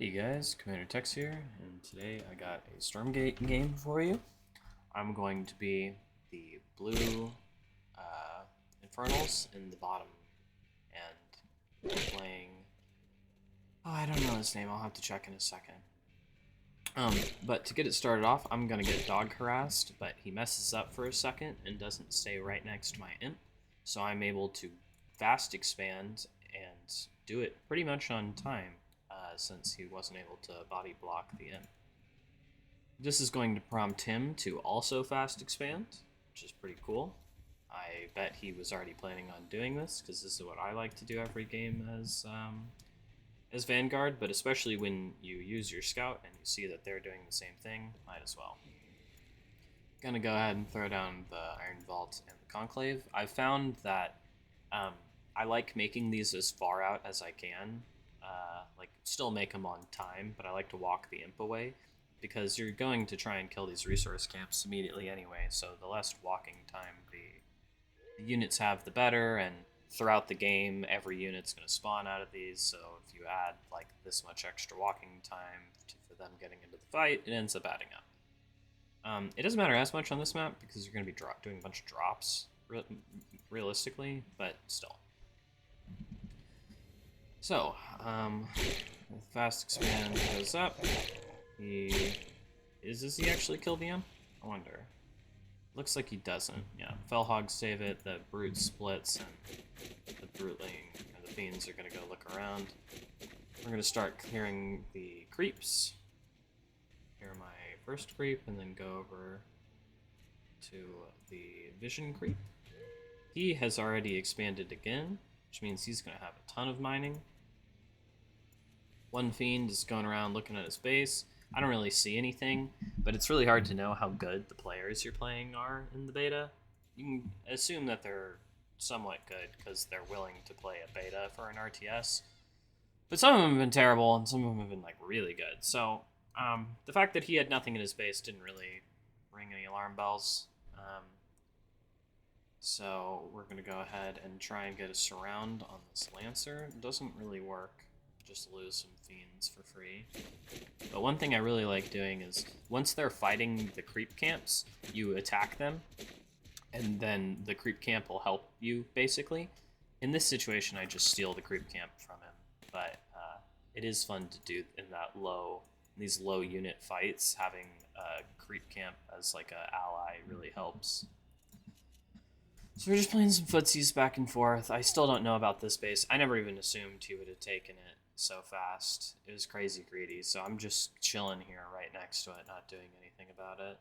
Hey guys, Commander Tex here, and today I got a Stormgate game for you. I'm going to be the blue Infernals in the bottom, and playing. Oh, I don't know his name. I'll have to check in a second. But to get it started off, I'm gonna get dog harassed, but he messes up for a second and doesn't stay right next to my imp, so I'm able to fast expand and do it pretty much on time, since he wasn't able to body block the imp. This is going to prompt him to also fast expand, which is pretty cool. I bet he was already planning on doing this, because this is what I like to do every game as Vanguard, but especially when you use your scout and you see that they're doing the same thing, might as well. Gonna go ahead and throw down the Iron Vault and the Conclave. I've found that I like making these as far out as I can, like still make them on time, but I like to walk the imp away, because you're going to try and kill these resource camps immediately anyway, so the less walking time the units have, the better, and throughout the game, every unit's going to spawn out of these, so if you add like this much extra walking time for them getting into the fight, it ends up adding up. It doesn't matter as much on this map because you're going to be doing a bunch of drops, realistically, but still. So, fast expand goes up. Does he actually kill the imp? I wonder. Looks like he doesn't. Yeah, Fellhogs save it, the Brute splits, and the Bruteling and the Fiends are going to go look around. We're going to start clearing the creeps. Clear my first creep, and then go over to the Vision creep. He has already expanded again, which means he's going to have a ton of mining. One Fiend is going around looking at his base. I don't really see anything, but it's really hard to know how good the players you're playing are in the beta. You can assume that they're somewhat good because they're willing to play a beta for an RTS. But some of them have been terrible, and some of them have been like really good. So the fact that he had nothing in his base didn't really ring any alarm bells. So we're going to go ahead and try and get a surround on this Lancer. It doesn't really work. Just lose some Fiends for free. But one thing I really like doing is once they're fighting the creep camps, you attack them, and then the creep camp will help you, basically. In this situation, I just steal the creep camp from him, but it is fun to do in these low unit fights. Having a creep camp as like an ally really helps. So we're just playing some footsies back and forth. I still don't know about this base. I never even assumed he would have taken it so fast. It was crazy greedy, so I'm just chilling here right next to it, not doing anything about it.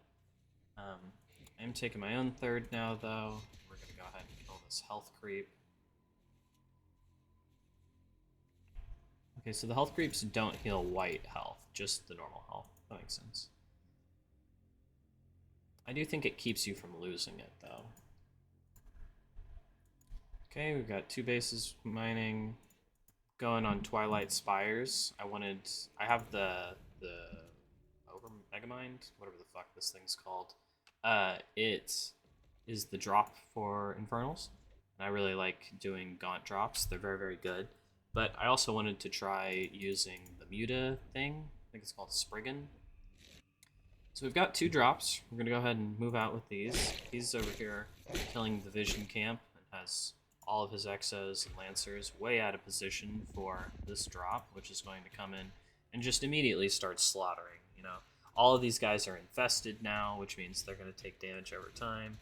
I'm taking my own third now, though. We're going to go ahead and kill this health creep. Okay, so the health creeps don't heal white health, just the normal health. That makes sense. I do think it keeps you from losing it, though. Okay, we've got two bases mining. Going on Twilight Spires. I have the Over Megamind, whatever the fuck this thing's called. It is the drop for Infernals, and I really like doing Gaunt drops. They're very, very good. But I also wanted to try using the Muta thing. I think it's called Spriggan. So we've got two drops. We're gonna go ahead and move out with these. He's over here killing the Vision camp and has all of his Exos and Lancers way out of position for this drop, which is going to come in and just immediately start slaughtering. You know, all of these guys are infested now, which means they're going to take damage over time.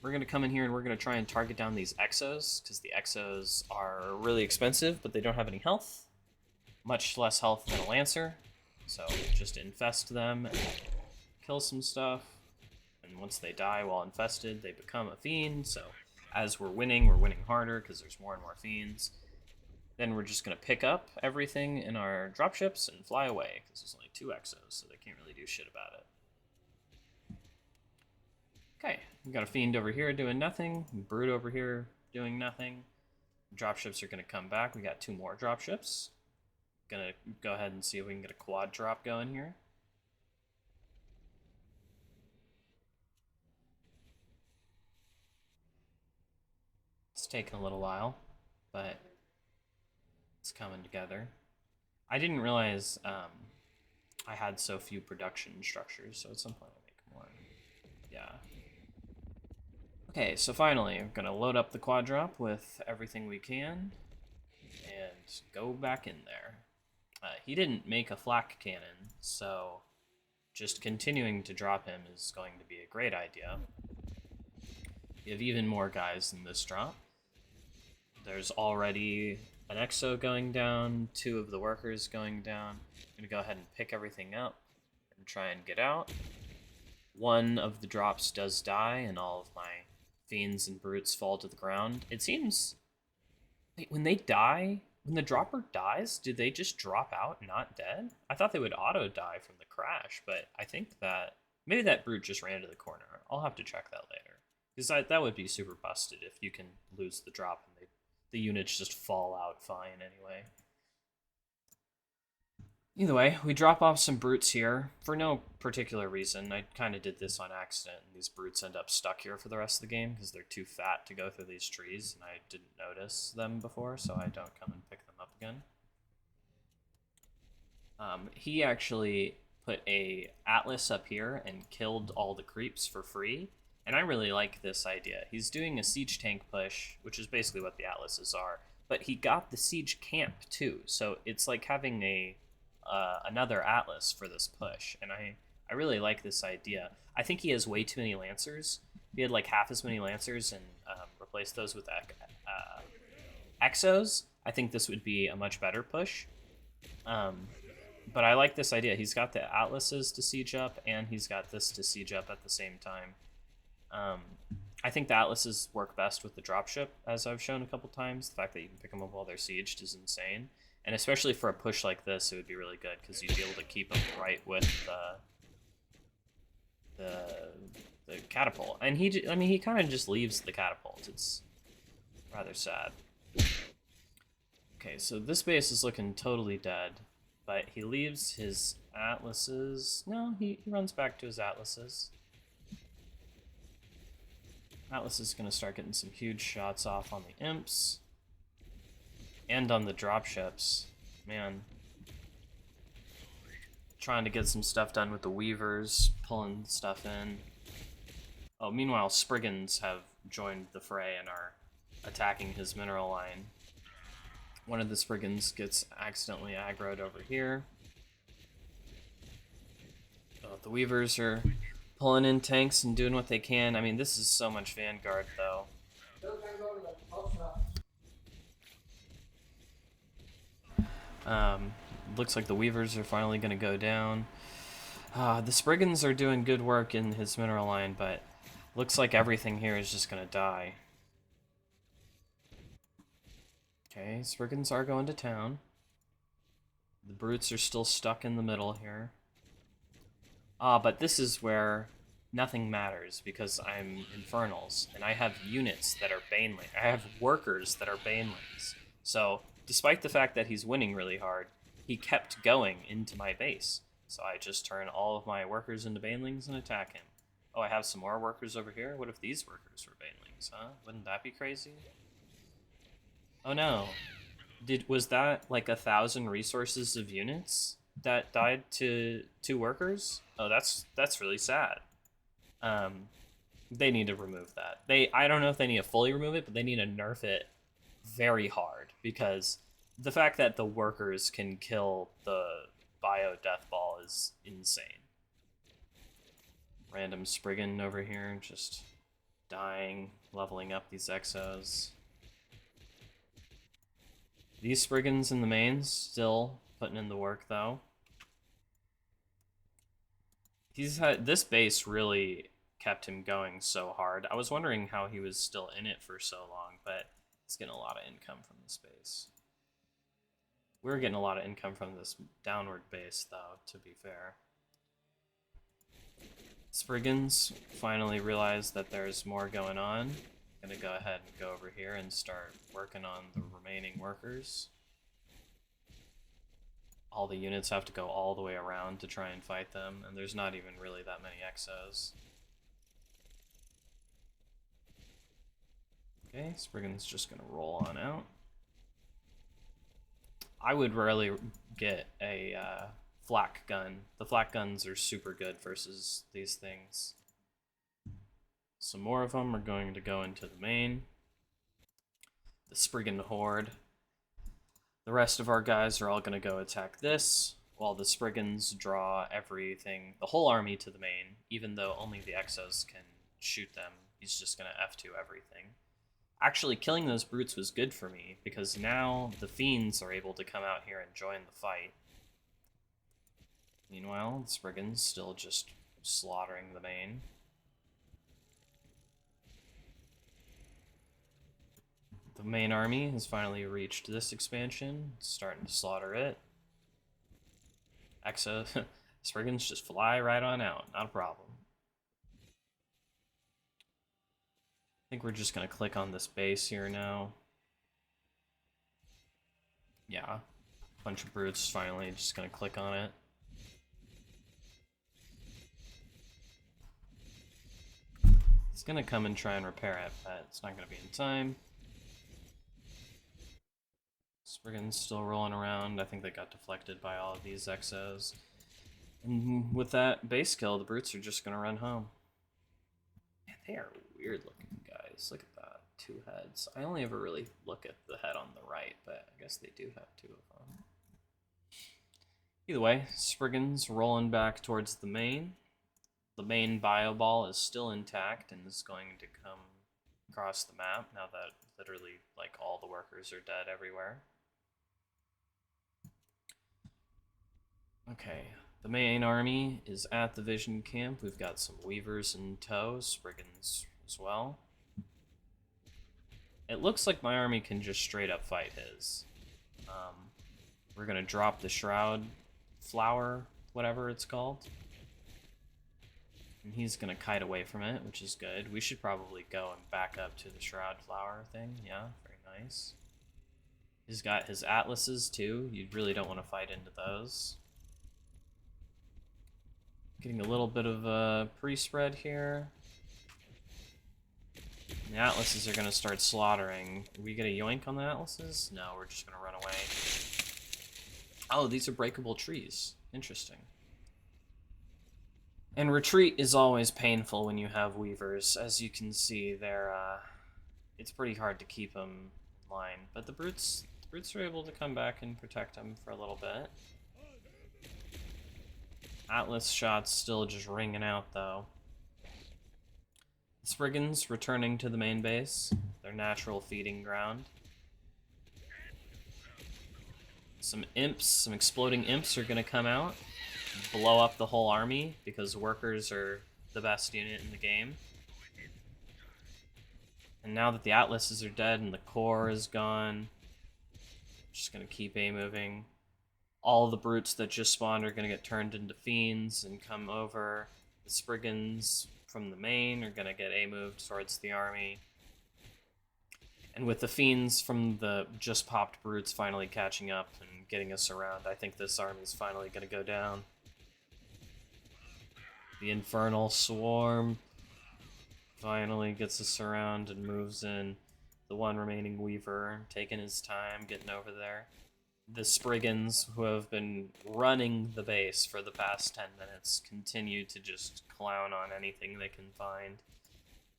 We're going to come in here and we're going to try and target down these Exos, because the Exos are really expensive, but they don't have any health. Much less health than a Lancer. So just infest them and kill some stuff. And once they die while infested, they become a Fiend, so as we're winning harder because there's more and more Fiends. Then we're just going to pick up everything in our dropships and fly away, because there's only two Exos, so they can't really do shit about it. Okay, we got a Fiend over here doing nothing, Brute over here doing nothing. Dropships are going to come back. We got two more dropships. Gonna go ahead and see if we can get a quad drop going here. It's taking a little while, but it's coming together. I didn't realize I had so few production structures, so at some point I'll make more. Yeah. Okay, so finally, I'm gonna load up the quad drop with everything we can and go back in there. He didn't make a flak cannon, so just continuing to drop him is going to be a great idea. You have even more guys in this drop. There's already an exo going down, 2 of the workers going down. I'm gonna go ahead and pick everything up and try and get out. 1 of the drops does die, and all of my fiends and brutes fall to the ground. It seems... Wait, when they die, when the dropper dies, do they just drop out, not dead? I thought they would auto-die from the crash, but I think that... Maybe that brute just ran to the corner. I'll have to check that later. Because that would be super busted if you can lose the drop and the units just fall out fine anyway. Either way, we drop off some brutes here for no particular reason. I kind of did this on accident, and these brutes end up stuck here for the rest of the game because they're too fat to go through these trees, and I didn't notice them before, so I don't come and pick them up again. He actually put a atlas up here and killed all the creeps for free, and I really like this idea. He's doing a siege tank push, which is basically what the atlases are, but he got the siege camp too, so it's like having a another atlas for this push, and I really like this idea. I think he has way too many lancers. If he had like half as many lancers and replaced those with exos, I think this would be a much better push. But I like this idea. He's got the atlases to siege up, and he's got this to siege up at the same time. I think the atlases work best with the dropship, as I've shown a couple times. The fact that you can pick them up while they're sieged is insane. And especially for a push like this, it would be really good, because you'd be able to keep them right with the catapult. And he kind of just leaves the catapult. It's rather sad. Okay, so this base is looking totally dead, but he leaves his atlases. No, he runs back to his atlases. Atlas is going to start getting some huge shots off on the imps. And on the dropships. Man. Trying to get some stuff done with the weavers, pulling stuff in. Oh, meanwhile, Spriggans have joined the fray and are attacking his mineral line. One of the Spriggans gets accidentally aggroed over here. Oh, the weavers are pulling in tanks and doing what they can. I mean, this is so much Vanguard, though. Looks like the weavers are finally going to go down. The Spriggans are doing good work in his mineral line, but looks like everything here is just going to die. Okay, Spriggans are going to town. The brutes are still stuck in the middle here. But this is where nothing matters, because I'm Infernals, and I have units that are Banelings. I have workers that are Banelings. So, despite the fact that he's winning really hard, he kept going into my base. So I just turn all of my workers into Banelings and attack him. Oh, I have some more workers over here? What if these workers were Banelings, huh? Wouldn't that be crazy? Oh no. Was that like 1,000 resources of units that died to 2 workers? Oh, that's really sad. They need to remove that. I don't know if they need to fully remove it, but they need to nerf it very hard, because the fact that the workers can kill the bio death ball is insane. Random Spriggan over here just dying, leveling up these exos. These Spriggans in the mains still putting in the work, though. This base really kept him going so hard. I was wondering how he was still in it for so long, but he's getting a lot of income from this base. We're getting a lot of income from this downward base, though, to be fair. Spriggans finally realized that there's more going on. I'm gonna go ahead and go over here and start working on the remaining workers. All the units have to go all the way around to try and fight them, and there's not even really that many exos. Okay, Spriggan's just gonna roll on out. I would rarely get a flak gun. The flak guns are super good versus these things. Some more of them are going to go into the main. The Spriggan Horde. The rest of our guys are all going to go attack this, while the Spriggans draw everything, the whole army to the main, even though only the Exos can shoot them. He's just going to F2 everything. Actually, killing those brutes was good for me, because now the Fiends are able to come out here and join the fight. Meanwhile, the Spriggans still just slaughtering the main. The main army has finally reached this expansion. It's starting to slaughter it. Exo, Spriggans just fly right on out. Not a problem. I think we're just going to click on this base here now. Yeah. Bunch of brutes finally just going to click on it. It's going to come and try and repair it, but it's not going to be in time. Spriggan's still rolling around. I think they got deflected by all of these Exos. And with that base kill, the brutes are just going to run home. Man, they are weird looking guys. Look at that. 2 heads. I only ever really look at the head on the right, but I guess they do have 2 of them. Either way, Spriggan's rolling back towards the main. The main bio ball is still intact and is going to come across the map now that literally like all the workers are dead everywhere. Okay, the main army is at the Vision Camp. We've got some Weavers in tow, Spriggans as well. It looks like my army can just straight up fight his. We're gonna drop the Shroud Flower, whatever it's called. And he's gonna kite away from it, which is good. We should probably go and back up to the Shroud Flower thing. Yeah, very nice. He's got his Atlases too. You really don't want to fight into those. Getting a little bit of a pre-spread here. The Atlases are going to start slaughtering. We get a yoink on the Atlases? No, we're just going to run away. Oh, these are breakable trees. Interesting. And retreat is always painful when you have Weavers. As you can see, they're it's pretty hard to keep them in line. But the brutes are able to come back and protect them for a little bit. Atlas shots still just ringing out, though. The Spriggans returning to the main base, their natural feeding ground. Some imps, some exploding imps are going to come out, blow up the whole army, because workers are the best unit in the game. And now that the Atlases are dead and the core is gone, just going to keep A-moving. All the brutes that just spawned are going to get turned into fiends and come over. The Spriggans from the main are going to get A-moved towards the army. And with the fiends from the just popped brutes finally catching up and getting us around, I think this army's finally going to go down. The Infernal Swarm finally gets us around and moves in. The one remaining Weaver taking his time getting over there. The Spriggans, who have been running the base for the past 10 minutes, continue to just clown on anything they can find.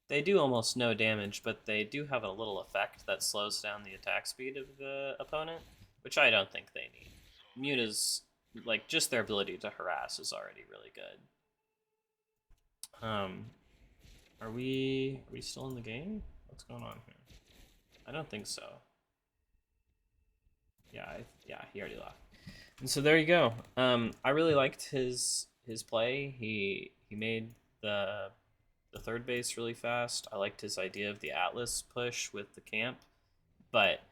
They do almost no damage, but they do have a little effect that slows down the attack speed of the opponent, which I don't think they need. Muta's, like, just their ability to harass is already really good. Are we still in the game? What's going on here? I don't think so. Yeah, he already left. And so there you go. I really liked his play. He made the third base really fast. I liked his idea of the Atlas push with the camp, but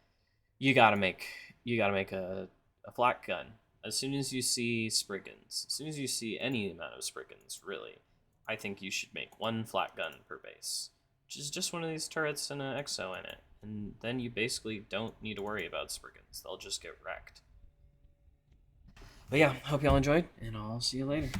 you gotta make a flak gun. As soon as you see Spriggans, as soon as you see any amount of Spriggans, really, I think you should make 1 flak gun per base, which is just one of these turrets and an exo in it. And then you basically don't need to worry about Spriggans. They'll just get wrecked. But yeah, hope y'all enjoyed, and I'll see you later.